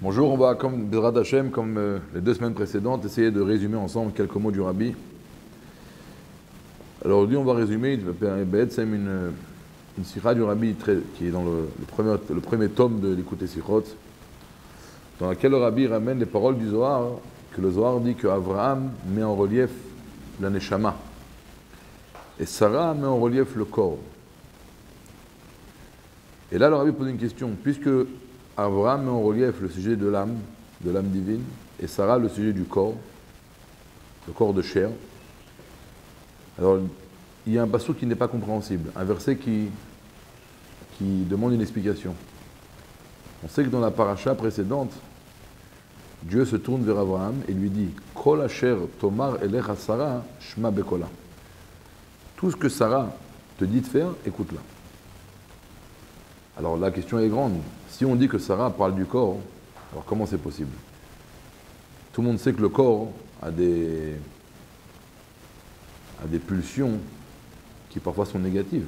Bonjour, on va, comme Bezrat Hashem, comme les 2 semaines précédentes, essayer de résumer ensemble quelques mots du Rabbi. Alors aujourd'hui, on va résumer une sikha du Rabbi qui est dans le premier tome de l'Écoute Sikhot, dans laquelle le Rabbi ramène les paroles du Zohar, que le Zohar dit que Abraham met en relief la Neshama et Sarah met en relief le corps. Et là, le Rabbi pose une question, puisque Abraham met en relief le sujet de l'âme divine, et Sarah le sujet du corps, le corps de chair. Alors, il y a un passage qui n'est pas compréhensible, un verset qui demande une explication. On sait que dans la paracha précédente, Dieu se tourne vers Abraham et lui dit « Kol asher tomar elecha Sarah, shma bekola » Tout ce que Sarah te dit de faire, écoute-la. Alors la question est grande. Si on dit que Sarah parle du corps, alors comment c'est possible? Tout le monde sait que le corps a des pulsions qui parfois sont négatives.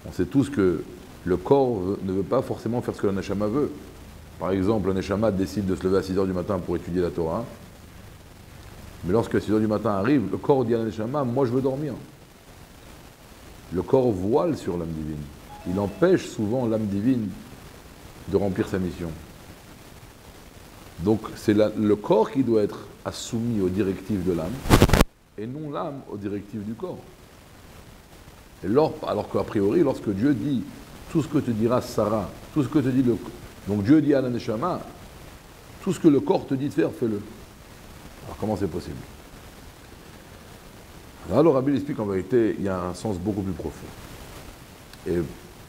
On sait tous que le corps ne veut pas forcément faire ce que la Neshama veut. Par exemple, la Neshama décide de se lever à 6h du matin pour étudier la Torah. Mais lorsque 6h du matin arrive, le corps dit à la Neshama, moi je veux dormir. Le corps voile sur l'âme divine. Il empêche souvent l'âme divine de remplir sa mission. Donc c'est le corps qui doit être soumis aux directives de l'âme et non l'âme aux directives du corps. Et alors qu'a priori, lorsque Dieu dit tout ce que te dira Sarah, tout ce que te dit le... Donc Dieu dit à la Neshama, tout ce que le corps te dit de faire, fais-le. Alors comment c'est possible? Là, le Rabbi explique qu'en vérité, il y a un sens beaucoup plus profond. Et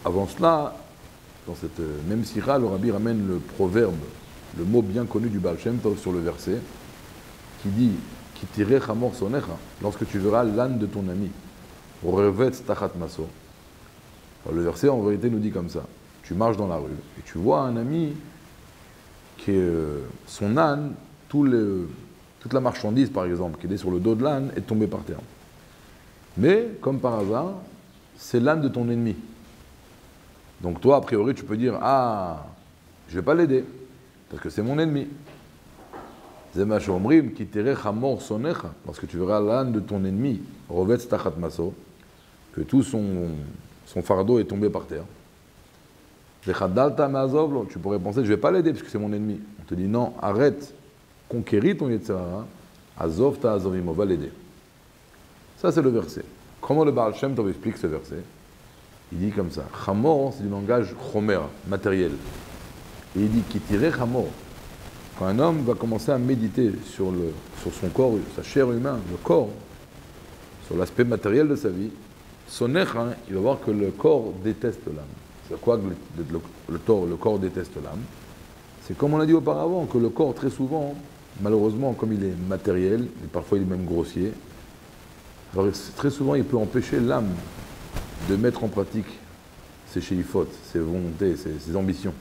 avant cela, dans cette même sira, le Rabbi ramène le proverbe, le mot bien connu du Baal Shem Tov sur le verset, qui dit « Ki tirech hamor sonecha » lorsque tu verras l'âne de ton ami, « Revetz tachat maso » Le verset, en vérité, nous dit comme ça. Tu marches dans la rue et tu vois un ami qui est son âne, toute la marchandise, par exemple, qui est sur le dos de l'âne, est tombée par terre. Mais, comme par hasard, c'est l'âne de ton ennemi. Donc toi, a priori, tu peux dire « Ah, je ne vais pas l'aider, parce que c'est mon ennemi. » Zema shomrim ki terech hamor sonecha, lorsque tu verras l'âne de ton ennemi, rovetz tachat maso, que tout son fardeau est tombé par terre. Vechadalta me'azov, tu pourrais penser « Je ne vais pas l'aider, parce que c'est mon ennemi. » On te dit « Non, arrête, conquéris ton Yetzirah, azov ta azovim, on va l'aider. » Ça, c'est le verset. Comment le Baal Shem Tov explique ce verset? Il dit comme ça, Chamor, c'est du langage chomer, matériel. Et il dit, Kitire Chamor. Quand un homme va commencer à méditer sur son corps, sa chair humaine, le corps, sur l'aspect matériel de sa vie, il va voir que le corps déteste l'âme. C'est quoi que le corps déteste l'âme? C'est comme on l'a dit auparavant, que le corps, très souvent, malheureusement, comme il est matériel, et parfois il est même grossier, alors très souvent il peut empêcher l'âme de mettre en pratique ses shéifot, ses volontés, ses ambitions.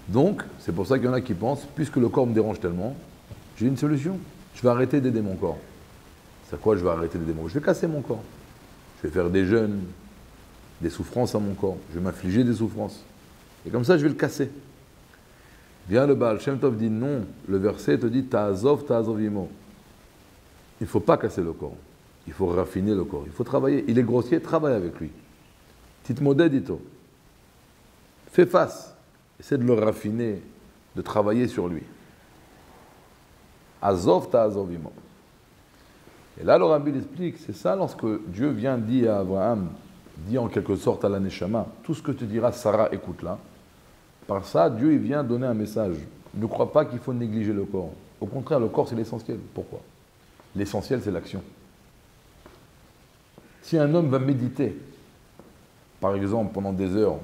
Donc, c'est pour ça qu'il y en a qui pensent, puisque le corps me dérange tellement, j'ai une solution, je vais arrêter d'aider mon corps. C'est quoi je vais arrêter d'aider mon corps? Je vais casser mon corps. Je vais faire des jeûnes, des souffrances à mon corps, je vais m'infliger des souffrances. Et comme ça, je vais le casser. Bien le Baal Shem Tov dit non, le verset te dit ta'azov ta'azovimo. Il ne faut pas casser le corps. Il faut raffiner le corps. Il faut travailler. Il est grossier, travaille avec lui. Tite modedito. Fais face. Essaie de le raffiner, de travailler sur lui. Azov ta azovimo. Et là, le Rabbi explique, c'est ça lorsque Dieu vient dire à Abraham, dit en quelque sorte à la Neshama, tout ce que te dira Sarah, écoute-la. Par ça, Dieu il vient donner un message. Ne crois pas qu'il faut négliger le corps. Au contraire, le corps, c'est l'essentiel. Pourquoi? L'essentiel, c'est l'action. Si un homme va méditer, par exemple, pendant des heures,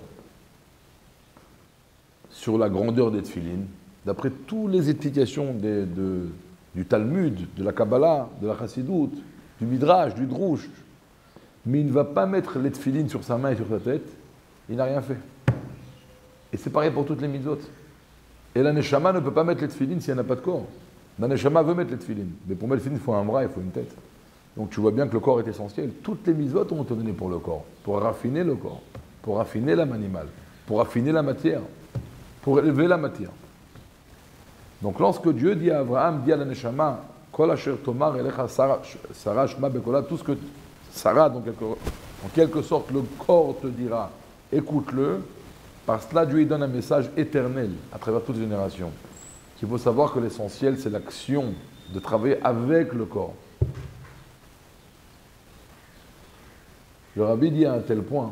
sur la grandeur des tefilines, d'après toutes les explications du Talmud, de la Kabbalah, de la Chassidoute, du Midrash, du Drouch, mais il ne va pas mettre les tefilines sur sa main et sur sa tête, il n'a rien fait. Et c'est pareil pour toutes les mitzvot. Et la Neshama ne peut pas mettre les tefilines si elle n'a pas de corps. La Neshama veut mettre les tefilines, mais pour mettre les tefilines, il faut un bras, il faut une tête. Donc tu vois bien que le corps est essentiel. Toutes les mitzvot ont été données pour le corps, pour raffiner le corps, pour raffiner l'âme animale, pour raffiner la matière, pour élever la matière. Donc lorsque Dieu dit à Abraham, dit à la Neshama, Kol asher tomar elecha Sarah shma bekola, tout ce que Sarah, donc en quelque sorte, le corps te dira, écoute-le. Par cela, Dieu lui donne un message éternel à travers toutes les générations. Il faut savoir que l'essentiel, c'est l'action de travailler avec le corps. Le Rabbi dit à un tel point,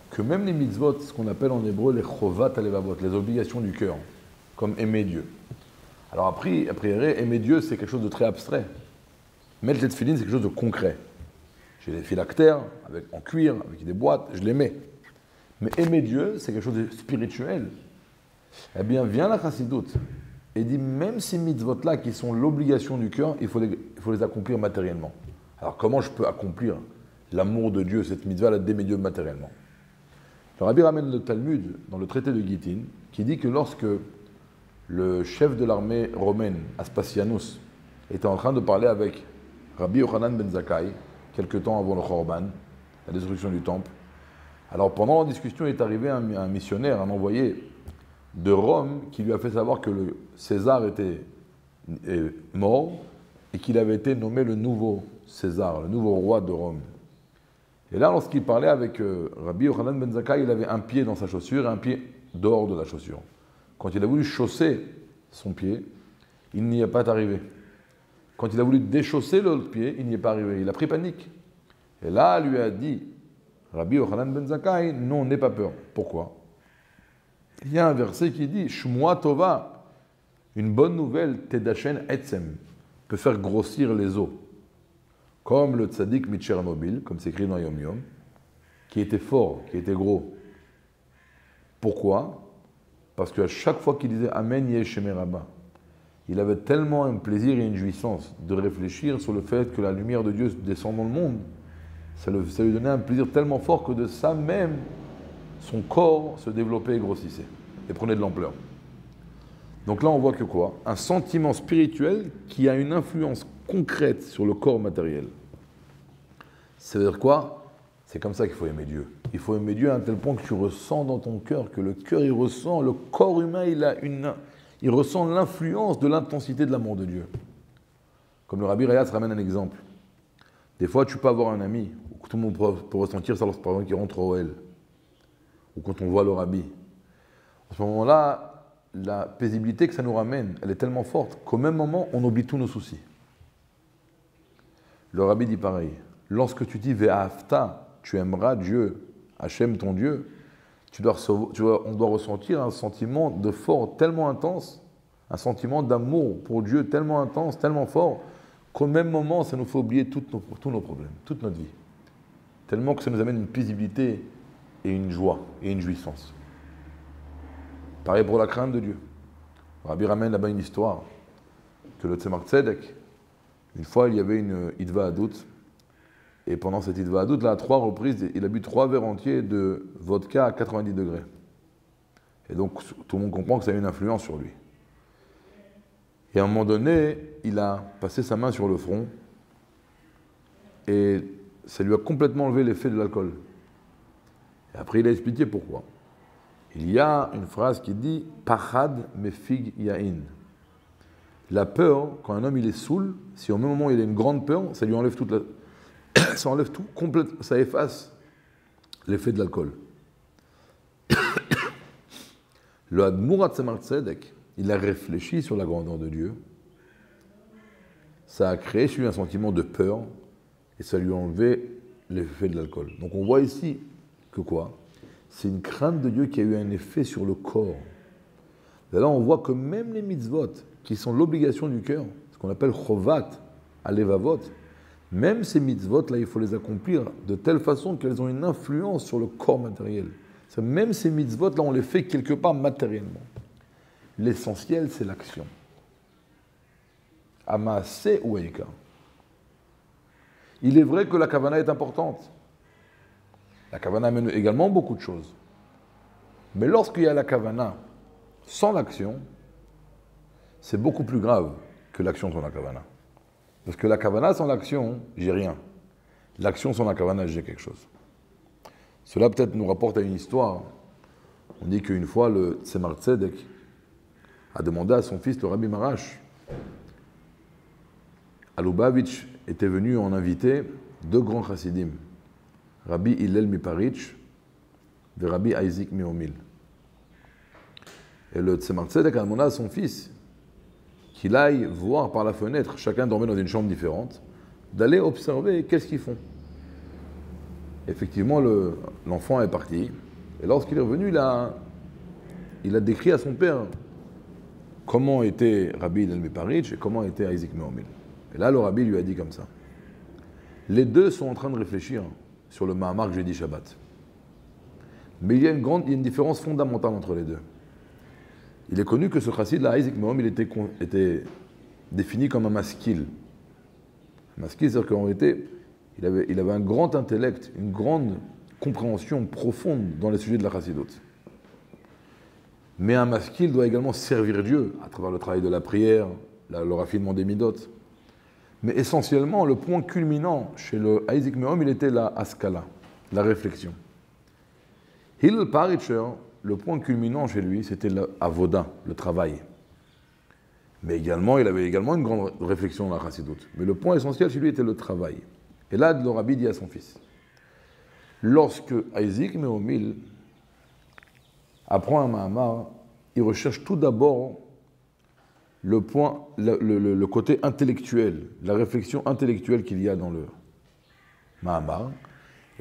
que même les mitzvot, ce qu'on appelle en hébreu les chovat alevavot, les obligations du cœur, comme aimer Dieu. Alors a priori, aimer Dieu, c'est quelque chose de très abstrait. Mettre les tefilines, c'est quelque chose de concret. J'ai des phylactères en cuir, avec des boîtes, je les mets. Mais aimer Dieu, c'est quelque chose de spirituel. Eh bien, vient la chassidoute et dit, même ces mitzvot-là, qui sont l'obligation du cœur, il faut les accomplir matériellement. Alors, comment je peux accomplir l'amour de Dieu, cette mitzvah, d'aimer Dieu matériellement? Le Rabbi ramène le Talmud, dans le traité de Gittin, qui dit que lorsque le chef de l'armée romaine, Aspasianus, était en train de parler avec Rabbi Yochanan ben Zakkai, quelque temps avant le Khorban, la destruction du temple. Alors pendant la discussion, il est arrivé un missionnaire, un envoyé de Rome, qui lui a fait savoir que le César était mort et qu'il avait été nommé le nouveau César, le nouveau roi de Rome. Et là, lorsqu'il parlait avec Rabbi Yochanan ben Zakkai, il avait un pied dans sa chaussure et un pied dehors de la chaussure. Quand il a voulu chausser son pied, il n'y est pas arrivé. Quand il a voulu déchausser l'autre pied, il n'y est pas arrivé. Il a pris panique. Et là, lui a dit, Rabbi Yochanan ben Zakkai, non, n'aie pas peur. Pourquoi? Il y a un verset qui dit, Shmua Tova, une bonne nouvelle, Tedashen Etzem, peut faire grossir les os. Comme le tzaddik Mitchernobyl, comme c'est écrit dans Yom Yom, qui était fort, qui était gros. Pourquoi? Parce qu'à chaque fois qu'il disait Amen Yeshemé Rabba, il avait tellement un plaisir et une jouissance de réfléchir sur le fait que la lumière de Dieu descend dans le monde. Ça lui donnait un plaisir tellement fort que de ça même, son corps se développait et grossissait et prenait de l'ampleur. Donc là, on voit que quoi? Un sentiment spirituel qui a une influence concrète sur le corps matériel. Ça veut dire quoi? C'est comme ça qu'il faut aimer Dieu. Il faut aimer Dieu à un tel point que tu ressens dans ton cœur, que le cœur il ressent, le corps humain il ressent l'influence de l'intensité de l'amour de Dieu. Comme le Rabbi Rayas ramène un exemple. Des fois, tu peux avoir un ami, ou tout le monde peut ressentir ça lorsque par exemple il rentre au OL, ou quand on voit le Rabbi. À ce moment-là, la paisibilité que ça nous ramène, elle est tellement forte qu'au même moment, on oublie tous nos soucis. Le Rabbi dit pareil. Lorsque tu dis Ve'afta, tu aimeras Dieu, Hachem ton Dieu, on doit ressentir un sentiment de fort tellement intense, un sentiment d'amour pour Dieu tellement intense, tellement fort, qu'au même moment, ça nous fait oublier tous nos problèmes, toute notre vie. Tellement que ça nous amène une paisibilité et une joie et une jouissance. Pareil pour la crainte de Dieu. Rabbi ramène là-bas une histoire que le Tzemach Tzedek, une fois il y avait une Hitva Adout, et pendant cette Hitva Adout, là, à 3 reprises, il a bu 3 verres entiers de vodka à 90 degrés. Et donc tout le monde comprend que ça a une influence sur lui. Et à un moment donné, il a passé sa main sur le front et ça lui a complètement enlevé l'effet de l'alcool. Et après, il a expliqué pourquoi. Il y a une phrase qui dit « Pachad mefig yain ». La peur, quand un homme il est saoul, si au même moment il a une grande peur, ça lui enlève toute la... ça enlève tout, complètement, ça efface l'effet de l'alcool. Le Admur Tzemach Tzedek, il a réfléchi sur la grandeur de Dieu. Ça a créé chez lui un sentiment de peur et ça lui a enlevé l'effet de l'alcool. Donc on voit ici que quoi? C'est une crainte de Dieu qui a eu un effet sur le corps. Et là on voit que même les mitzvot, qui sont l'obligation du cœur, ce qu'on appelle chovat, alevavot, même ces mitzvot-là, il faut les accomplir de telle façon qu'elles ont une influence sur le corps matériel. Même ces mitzvot-là, on les fait quelque part matériellement. L'essentiel, c'est l'action. Amaase ou Eika. Il est vrai que la kavana est importante. La kavana amène également beaucoup de choses. Mais lorsqu'il y a la kavana sans l'action, c'est beaucoup plus grave que l'action sans la kavana. Parce que la kavana sans l'action, j'ai rien. L'action sans la kavana, j'ai quelque chose. Cela peut-être nous rapporte à une histoire On dit qu'une fois, le Tzemar Tzedek a demandé à son fils, le Rabbi Marash, à Lubavitch était venu en inviter deux grands chassidim, Rabbi Hillel Miparitch et Rabbi Isaac Meomil. Et le Tzemar Tzedek a demandé à son fils qu'il aille voir par la fenêtre, chacun dormait dans une chambre différente, d'aller observer qu'est-ce qu'ils font. Effectivement, l'enfant est parti, et lorsqu'il est revenu, il a décrit à son père comment était Rabbi Hillel Miparitch et comment était Isaac Meomil. Et là, le Rabbi lui a dit comme ça. Les deux sont en train de réfléchir sur le Mahamar que j'ai dit Shabbat. Mais il y a une différence fondamentale entre les deux. Il est connu que ce chassid-là, Isaac Meomil, était défini comme un maskil. Un maskil, c'est-à-dire qu'en réalité, il avait un grand intellect, une grande compréhension profonde dans les sujets de la chassidoute. Mais un maskil doit également servir Dieu à travers le travail de la prière, le raffinement des midot. Mais essentiellement, le point culminant chez le Isaac Meomil était la haskala, la réflexion. Hillel Paritcher, le point culminant chez lui, c'était l'avoda, le travail. Mais également, il avait également une grande réflexion dans la chassidoute. Mais le point essentiel chez lui était le travail. Et là, le Rabbi dit à son fils, lorsque Isaac Meomil apprend un Mahamar, il recherche tout d'abord le côté intellectuel, la réflexion intellectuelle qu'il y a dans le Mahamar.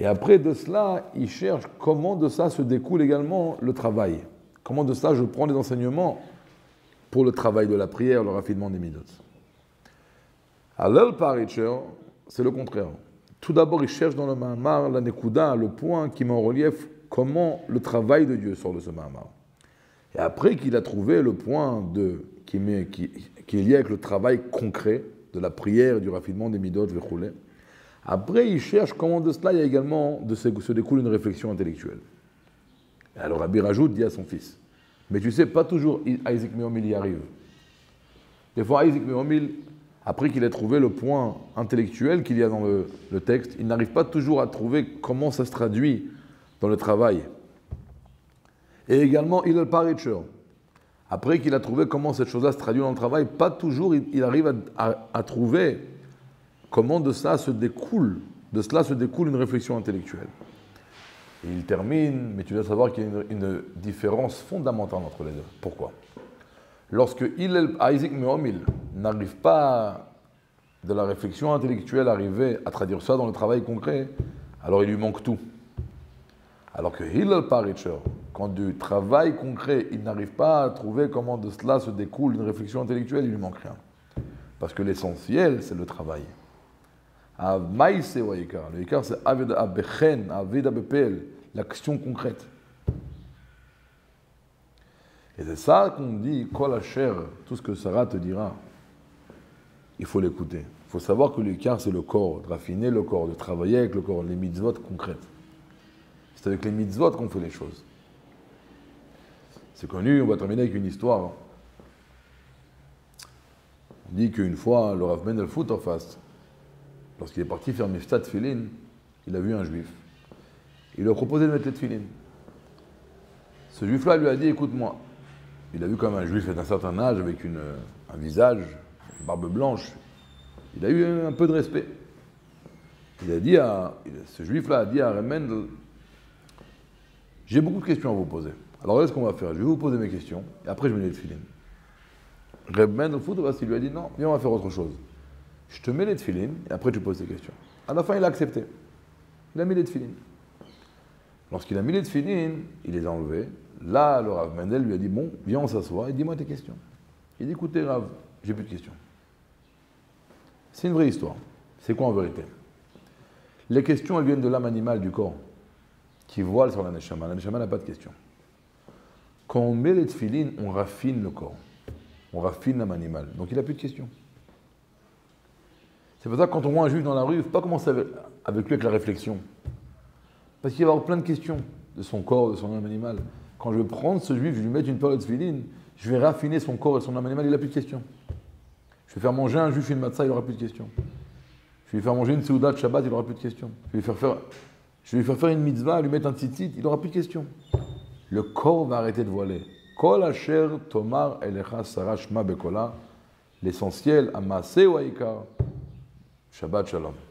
Et après de cela, il cherche comment de ça se découle également le travail. Comment de ça je prends des enseignements pour le travail de la prière, le raffinement des midot. Hillel Paritcher, c'est le contraire. Tout d'abord, il cherche dans le Mahamar la Nekuda, le point qui met en relief comment le travail de Dieu sort de ce Mahamar. Et après qu'il a trouvé le point qui est lié avec le travail concret de la prière, du raffinement des midot, vechoulé, après il cherche comment de cela il y a également se découle une réflexion intellectuelle. Et alors Rabbi rajoute, dit à son fils, mais tu sais, pas toujours Isaac Meomil y arrive. Des fois Isaac Meomil, après qu'il ait trouvé le point intellectuel qu'il y a dans le texte, il n'arrive pas toujours à trouver comment ça se traduit dans le travail. Et également Hillel Paritcher, après qu'il a trouvé comment cette chose-là se traduit dans le travail, pas toujours il arrive à trouver comment de cela se découle une réflexion intellectuelle. Et il termine, mais tu dois savoir qu'il y a une différence fondamentale entre les deux. Pourquoi ? Lorsque Isaac Meomil n'arrive pas de la réflexion intellectuelle arriver à traduire ça dans le travail concret, alors il lui manque tout. Alors que Hillel Paritcher, quand du travail concret, il n'arrive pas à trouver comment de cela se découle une réflexion intellectuelle, il lui manque rien. Parce que l'essentiel, c'est le travail. Le ikar, c'est aveda bechen, aveda bepel, l'action concrète. Et c'est ça qu'on dit, kol asher, tout ce que Sarah te dira, il faut l'écouter. Il faut savoir que l'ikar, c'est le corps, de raffiner le corps, de travailler avec le corps, les mitzvot concrètes. C'est avec les mitzvot qu'on fait les choses. C'est connu, on va terminer avec une histoire. On dit qu'une fois, le Rav Mendel Futerfast, lorsqu'il est parti faire Miftat Tfilin, il a vu un juif. Il lui a proposé de mettre les Tfilin. Ce juif-là lui a dit, écoute-moi, il a vu comme un juif d'un certain âge, avec un visage, une barbe blanche. Il a eu un peu de respect. Ce juif-là a dit à Rav Mendel, j'ai beaucoup de questions à vous poser. Alors voilà ce qu'on va faire. Je vais vous poser mes questions, et après je mets les tefilin. Rav Mendel Futerfast, il lui a dit, non, viens, on va faire autre chose. Je te mets les tefilin, et après tu poses tes questions. À la fin, il a accepté. Il a mis les tefilin. Lorsqu'il a mis les tefilin, il les a enlevés. Là, le Rav Mendel lui a dit, bon, viens, on s'assoit, et dis-moi tes questions. Il dit, écoutez, Rav, j'ai plus de questions. C'est une vraie histoire. C'est quoi en vérité? Les questions, elles viennent de l'âme animale du corps, qui voile sur la neshama. La neshama n'a pas de questions. Quand on met les tefilin, on raffine le corps. On raffine l'âme animale. Donc il n'a plus de questions. C'est pour ça que quand on voit un juif dans la rue, il ne faut pas commencer avec lui avec la réflexion. Parce qu'il va avoir plein de questions de son corps, de son âme animale. Quand je vais prendre ce juif, je vais lui mettre une période de tefilin, je vais raffiner son corps et son âme animale, il n'a plus de questions. Je vais faire manger un juif une matzah, il n'aura plus de questions. Je vais lui faire manger une seuda de Shabbat, il n'aura plus de questions. Je vais lui faire faire une mitzvah, lui mettre un tzitzit, il n'aura plus de questions. le corps va arrêter de voiler. Kol asher tomar elecha Sarah shma bekola, l'essentiel, amase ou aïkar. Shabbat shalom.